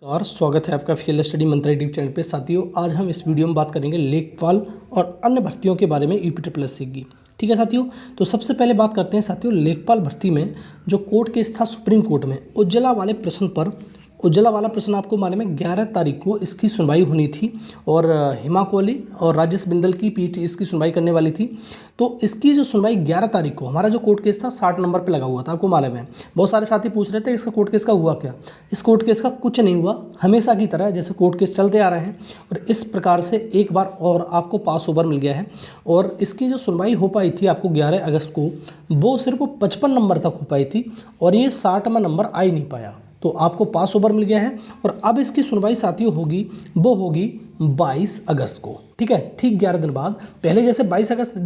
नमस्कार, स्वागत है आपका फील्ड स्टडी मंत्रा यूट्यूब चैनल पे। साथियों, आज हम इस वीडियो में बात करेंगे लेखपाल और अन्य भर्तियों के बारे में यूपी की। ठीक है साथियों, तो सबसे पहले बात करते हैं साथियों लेखपाल भर्ती में जो कोर्ट केस था सुप्रीम कोर्ट में उज्ज्वला वाला प्रश्न आपको मालूम है 11 तारीख को इसकी सुनवाई होनी थी और हिमा कोहली और राजेश बिंदल की पीठ इसकी सुनवाई करने वाली थी। तो इसकी जो सुनवाई 11 तारीख को हमारा जो कोर्ट केस था 60 नंबर पे लगा हुआ था, आपको मालूम है। बहुत सारे साथी पूछ रहे थे इसका कोर्ट केस का हुआ क्या। इस कोर्ट केस का कुछ नहीं हुआ, हमेशा की तरह जैसे कोर्ट केस चलते आ रहे हैं और इस प्रकार से एक बार और आपको पास ओवर मिल गया है। और इसकी जो सुनवाई हो पाई थी आपको 11 अगस्त को, वो सिर्फ 55 नंबर तक हो पाई थी और ये 60वां नंबर आ ही नहीं पाया, तो आपको पास ओवर मिल गया है। और अब इसकी सुनवाई साथियों होगी 22 अगस्त को। ठीक है, ठीक 11 दिन बाद। पहले जैसे 20 अगस्त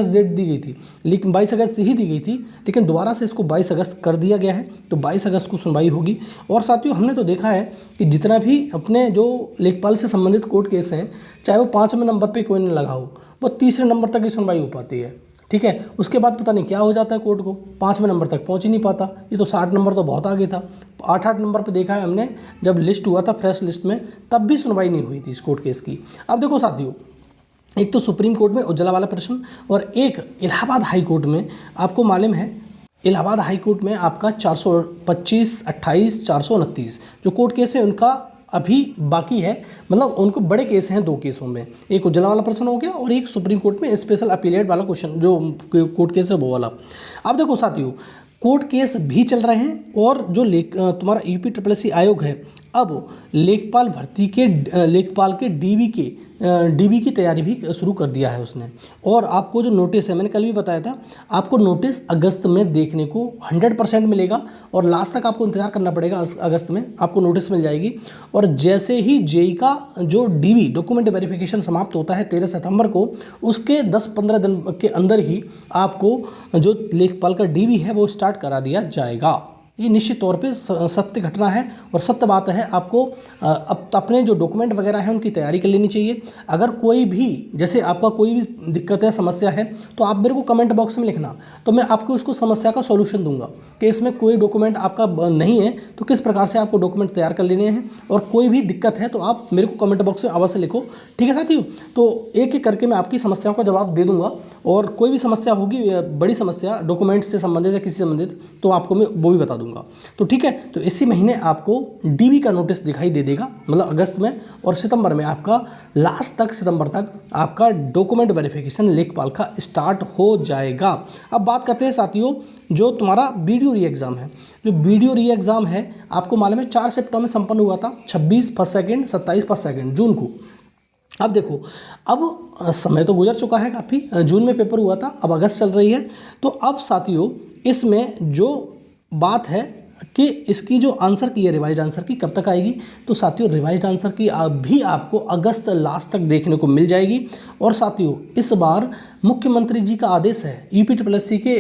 डेट दी गई थी, लेकिन 22 अगस्त ही दी गई थी, लेकिन दोबारा से इसको 22 अगस्त कर दिया गया है। तो 22 अगस्त को सुनवाई होगी। और साथियों, हमने तो देखा है कि जितना भी अपने जो लेखपाल से संबंधित कोर्ट केस हैं, चाहे वो 5वें नंबर पर कोई नहीं लगा हो, वो 3रे नंबर तक की सुनवाई हो पाती है। ठीक है, उसके बाद पता नहीं क्या हो जाता है, कोर्ट को 5वें नंबर तक पहुंच ही नहीं पाता। ये तो 60 नंबर तो बहुत आगे था। 8 नंबर पे देखा है हमने, जब लिस्ट हुआ था फ्रेश लिस्ट में, तब भी सुनवाई नहीं हुई थी इस कोर्ट केस की। अब देखो साथियों, एक तो सुप्रीम कोर्ट में उज्ज्वला वाला प्रश्न और एक इलाहाबाद हाई कोर्ट में आपको मालूम है, इलाहाबाद हाई कोर्ट में आपका 425, 28, 429 जो कोर्ट केस है उनका अभी बाकी है। मतलब उनको बड़े केस हैं 2 केसों में, एक उज्ज्वला वाला प्रश्न हो गया और एक सुप्रीम कोर्ट में स्पेशल अपीलेट वाला क्वेश्चन जो कोर्ट केस है वो वाला। अब देखो साथियों, कोर्ट केस भी चल रहे हैं और जो तुम्हारा यूपी आयोग है, अब लेखपाल भर्ती के लेखपाल के डीबी की तैयारी भी शुरू कर दिया है उसने। और आपको जो नोटिस है, मैंने कल भी बताया था, आपको नोटिस अगस्त में देखने को 100% मिलेगा और लास्ट तक आपको इंतजार करना पड़ेगा। अगस्त में आपको नोटिस मिल जाएगी। और जैसे ही जेई का जो डीबी डॉक्यूमेंट वेरिफिकेशन समाप्त होता है 13 सितंबर को, उसके 10-15 दिन के अंदर ही आपको जो लेखपाल का डीबी है वो स्टार्ट करा दिया जाएगा। ये निश्चित तौर पे सत्य घटना है और सत्य बात है। आपको अब अपने जो डॉक्यूमेंट वगैरह हैं उनकी तैयारी कर लेनी चाहिए। अगर कोई भी, जैसे आपका कोई भी दिक्कत है, समस्या है, तो आप मेरे को कमेंट बॉक्स में लिखना, तो मैं आपको उसको समस्या का सॉल्यूशन दूंगा कि इसमें कोई डॉक्यूमेंट आपका नहीं है तो किस प्रकार से आपको डॉक्यूमेंट तैयार कर लेने हैं। और कोई भी दिक्कत है तो आप मेरे को कमेंट बॉक्स में अवश्य लिखो। ठीक है साथियों, तो एक एक करके मैं आपकी समस्याओं का जवाब दे दूंगा। और कोई भी समस्या होगी, बड़ी समस्या डॉक्यूमेंट्स से संबंधित या किसी से संबंधित, तो आपको मैं वो भी बता दूंगा। तो ठीक है, तो इसी महीने आपको डीबी का नोटिस दिखाई दे देगा, मतलब अगस्त में, और सितंबर में आपका सितंबर तक आपका डॉक्यूमेंट वेरिफिकेशन लेखपाल का स्टार्ट हो जाएगा। अब बात करते हैं साथियों, जो तुम्हारा वीडियो री एग्ज़ाम है, जो वीडियो री एग्ज़ाम है आपको मालूम है 4 सिफ्टों में संपन्न हुआ था, 26 first second, 27 first second June को। अब देखो, अब समय तो गुजर चुका है काफ़ी, जून में पेपर हुआ था, अब अगस्त चल रही है। तो अब साथियों, इसमें जो बात है कि इसकी जो आंसर की है, रिवाइज आंसर की कब तक आएगी, तो साथियों रिवाइज आंसर की भी आपको अगस्त लास्ट तक देखने को मिल जाएगी। और साथियों, इस बार मुख्यमंत्री जी का आदेश है, यूपी के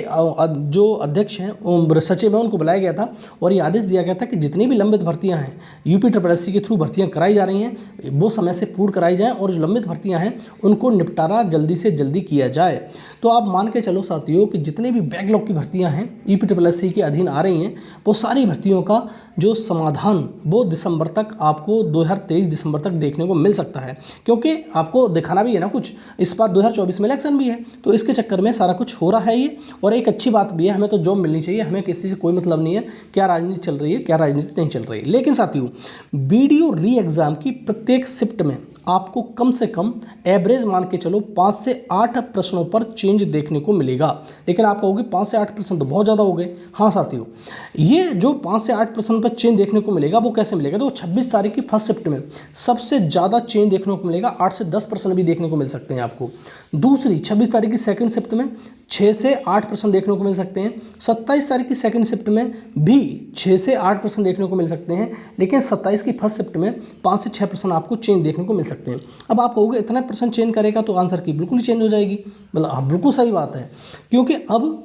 जो अध्यक्ष हैं, सचिव हैं, उनको बुलाया गया था और ये आदेश दिया गया था कि जितनी भी लंबित भर्तियां हैं यूपी के थ्रू भर्तियां कराई जा रही हैं, वो समय से पूर्ण कराई जाएँ और जो लंबित भर्तियां हैं उनको निपटारा जल्दी से जल्दी किया जाए। तो आप मान के चलो साथियों कि जितने भी बैकलॉग की भर्तियां हैं यूपी के अधीन आ रही हैं, वो सारी भर्तियों का जो समाधान वो दिसंबर तक आपको 2023 दिसंबर तक देखने को मिल सकता है। क्योंकि आपको दिखाना भी है ना कुछ, इस बार 2024 में इलेक्शन भी है, तो इसके चक्कर में सारा कुछ हो रहा है ये। और एक अच्छी बात भी है, हमें तो जॉब मिलनी चाहिए, हमें किसी से कोई मतलब नहीं है क्या राजनीति चल रही है क्या राजनीति नहीं चल रही है। लेकिन साथियों, वीडियो री एग्ज़ाम की प्रत्येक शिफ्ट में आपको कम से कम एवरेज मान के चलो 5 से 8 प्रश्नों पर चेंज देखने को मिलेगा। लेकिन आप कहोगे 5 से 8 प्रश्न तो बहुत ज़्यादा हो गए। हाँ साथियों, ये जो 5 से 8 प्रश्न पर चेंज देखने को मिलेगा वो कैसे मिलेगा, तो 26 तारीख की फर्स्ट शिफ्ट में सबसे ज़्यादा चेंज देखने को मिलेगा, 8 से 10 प्रश्न भी देखने को मिल सकते हैं आपको। दूसरी 26 तारीख की सेकंड शिफ्ट में 6 से 8 प्रश्न देखने को मिल सकते हैं। 27 तारीख की सेकंड शिफ्ट में भी 6 से 8 प्रश्न देखने को मिल सकते हैं। लेकिन 27 की फर्स्ट शिफ्ट में 5 से 6 प्रश्न आपको चेंज देखने को मिल सकते हैं। अब आप कहोगे इतना प्रश्न चेंज करेगा तो आंसर की बिल्कुल ही चेंज हो जाएगी। मतलब हाँ, बिल्कुल सही बात है, क्योंकि अब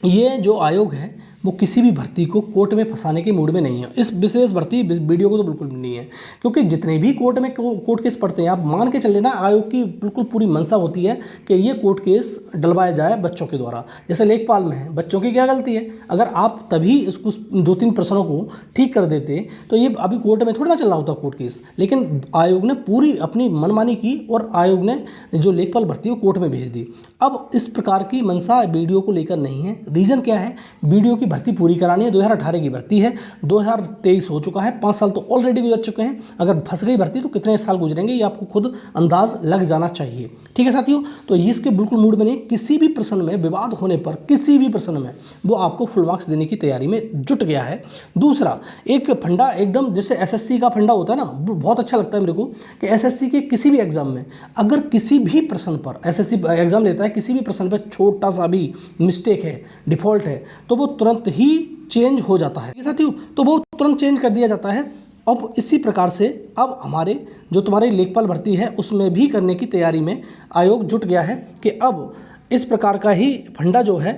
ये जो आयोग है वो किसी भी भर्ती को कोर्ट में फंसाने के मूड में नहीं है। इस विशेष भर्ती वीडियो को तो बिल्कुल भी नहीं है, क्योंकि जितने भी कोर्ट केस पढ़ते हैं, आप मान के चल लेना आयोग की बिल्कुल पूरी मंशा होती है कि ये कोर्ट केस डलवाया जाए बच्चों के द्वारा। जैसे लेखपाल में है, बच्चों की क्या गलती है, अगर आप तभी इसको 2-3 प्रश्नों को ठीक कर देते तो ये अभी कोर्ट में थोड़ा ना चल रहा होता कोर्ट केस। लेकिन आयोग ने पूरी अपनी मनमानी की और आयोग ने जो लेखपाल भर्ती है वो कोर्ट में भेज दी। अब इस प्रकार की मंशा वीडियो को लेकर नहीं है। रीज़न क्या है, वीडियो की भर्ती पूरी करानी है। 2018 की भर्ती है, 2023 हो चुका है, 5 साल तो ऑलरेडी गुजर चुके हैं। अगर फंस गई भर्ती तो कितने साल गुजरेंगे ये आपको खुद अंदाज लग जाना चाहिए। ठीक है साथियों, तो इसके बिल्कुल मूड में नहीं। किसी भी प्रश्न में विवाद होने पर, किसी भी प्रश्न में वो आपको फुल मार्क्स देने की तैयारी में जुट गया है। दूसरा, एक फंडा एकदम जैसे एसएससी का फंडा होता है ना, बहुत अच्छा लगता है मेरे को कि एसएससी के किसी भी एग्जाम में अगर किसी भी प्रश्न पर, एसएससी एग्जाम लेता है, किसी भी प्रश्न पर छोटा सा भी मिस्टेक है, डिफॉल्ट है, तो वो तुरंत ही चेंज हो जाता है साथियों, तो वो तुरंत चेंज कर दिया जाता है। अब इसी प्रकार से अब हमारे जो तुम्हारी लेखपाल भर्ती है उसमें भी करने की तैयारी में आयोग जुट गया है कि अब इस प्रकार का ही फंडा जो है।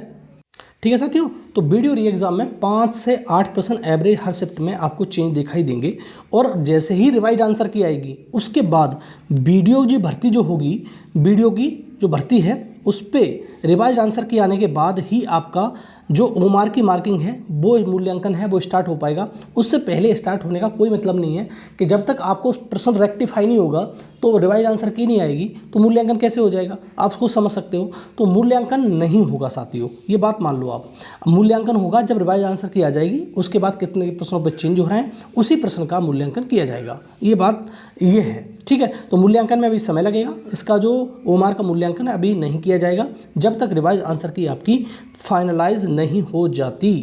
ठीक है साथियों, तो वीडियो री एग्ज़ाम में 5 से 8% एवरेज हर शिफ्ट में आपको चेंज दिखाई देंगे। और जैसे ही रिवाइज आंसर की आएगी उसके बाद वीडियो जी भर्ती जो होगी, वीडियो की जो भर्ती है उस पर रिवाइज आंसर की आने के बाद ही आपका जो ओमार की मार्किंग है, वो मूल्यांकन है, वो स्टार्ट हो पाएगा। उससे पहले स्टार्ट होने का कोई मतलब नहीं है कि जब तक आपको प्रश्न रेक्टिफाई नहीं होगा तो रिवाइज आंसर की नहीं आएगी तो मूल्यांकन कैसे हो जाएगा, आप खुद समझ सकते हो। तो मूल्यांकन नहीं होगा साथियों, ये बात मान लो आप। मूल्यांकन होगा जब रिवाइज आंसर की आ जाएगी, उसके बाद कितने प्रश्नों पर चेंज हो रहे हैं उसी प्रश्न का मूल्यांकन किया जाएगा। ये बात ये है। ठीक है, तो मूल्यांकन में अभी समय लगेगा। इसका जो ओमार का मूल्यांकन है अभी नहीं किया जाएगा जब तक रिवाइज आंसर की आपकी फाइनलाइज नहीं हो जाती।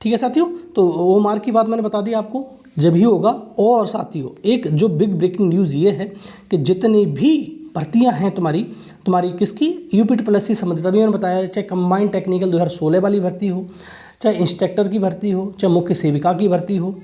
ठीक है साथियों, तो ओमार की बात मैंने बता दी आपको, जब ही होगा। और साथियों, एक जो बिग ब्रेकिंग न्यूज़ ये है कि जितनी भी भर्तियां हैं तुम्हारी किसकी, यूपीटीपीएससी संबंधित, अभी मैंने बताया, चाहे कंबाइंड टेक्निकल 2016 वाली भर्ती हो, चाहे इंस्ट्रक्टर की भर्ती हो, चाहे मुख्य सेविका की भर्ती हो,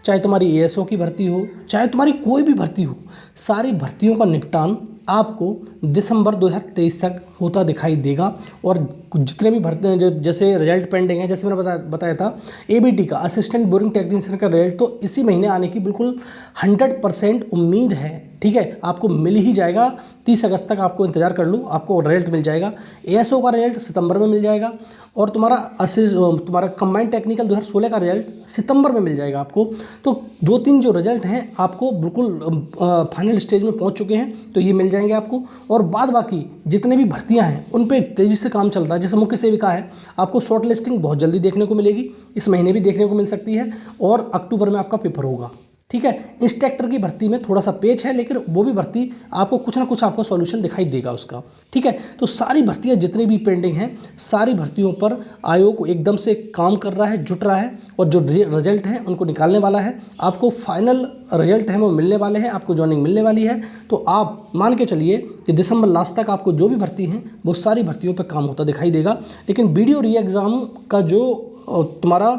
चाहे तुम्हारी एएसओ की भर्ती हो, चाहे तुम्हारी कोई भी भर्ती हो, सारी भर्तियों का निपटान आपको दिसंबर 2023 तक होता दिखाई देगा। और जितने भी भर्ती जैसे रिजल्ट पेंडिंग है, जैसे मैंने बताया था एबीटी का, असिस्टेंट बोरिंग टेक्नीशियन का रिजल्ट तो इसी महीने आने की बिल्कुल 100% उम्मीद है। ठीक है, आपको मिल ही जाएगा। 30 अगस्त तक आपको इंतजार कर लो, आपको रिजल्ट मिल जाएगा। एएसओ का रिजल्ट सितंबर में मिल जाएगा और तुम्हारा कंबाइंड टेक्निकल 2016 का रिजल्ट सितंबर में मिल जाएगा आपको। तो 2-3 जो रिजल्ट हैं आपको बिल्कुल फाइनल स्टेज में पहुंच चुके हैं, तो ये मिल जाएंगे आपको। और बाद बाकी जितने भी भर्तियां हैं उन पे तेज़ी से काम चल रहा है। जैसे मुख्य सेविका है, आपको शॉर्ट लिस्टिंग बहुत जल्दी देखने को मिलेगी, इस महीने भी देखने को मिल सकती है और अक्टूबर में आपका पेपर होगा। ठीक है, इंस्ट्रक्टर की भर्ती में थोड़ा सा पेच है, लेकिन वो भी भर्ती आपको कुछ ना कुछ आपको सॉल्यूशन दिखाई देगा उसका। ठीक है, तो सारी भर्तियां जितनी भी पेंडिंग हैं, सारी भर्तियों पर आयोग एकदम से काम कर रहा है, जुट रहा है और जो रिजल्ट हैं उनको निकालने वाला है। आपको फाइनल रिजल्ट हैं वो मिलने वाले हैं, आपको ज्वाइनिंग मिलने वाली है। तो आप मान के चलिए कि दिसंबर लास्ट तक आपको जो भी भर्ती हैं वो सारी भर्तियों पर काम होता दिखाई देगा। लेकिन वीडियो री एग्ज़ाम का जो तुम्हारा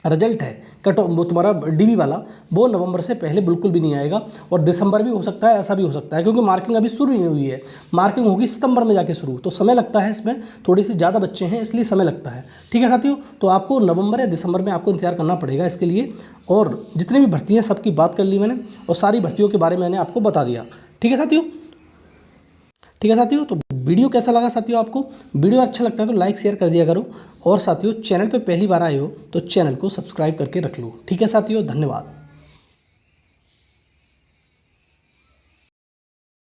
रिजल्ट है वो तुम्हारा डीबी वाला, वो नवंबर से पहले बिल्कुल भी नहीं आएगा और दिसंबर भी हो सकता है, ऐसा भी हो सकता है, क्योंकि मार्किंग अभी शुरू ही नहीं हुई है। मार्किंग होगी सितंबर में जाके शुरू, तो समय लगता है इसमें, थोड़ी सी ज़्यादा बच्चे हैं इसलिए समय लगता है। ठीक है साथियों, तो आपको नवंबर या दिसंबर में आपको इंतजार करना पड़ेगा इसके लिए। और जितनी भी भर्तियाँ सबकी बात कर ली मैंने और सारी भर्तियों के बारे में मैंने आपको बता दिया। ठीक है साथियों, तो वीडियो कैसा लगा साथियों आपको? वीडियो अच्छा लगता है तो लाइक शेयर कर दिया करो। और साथियों, चैनल पे पहली बार आए हो तो चैनल को सब्सक्राइब करके रख लो। ठीक है साथियों, धन्यवाद।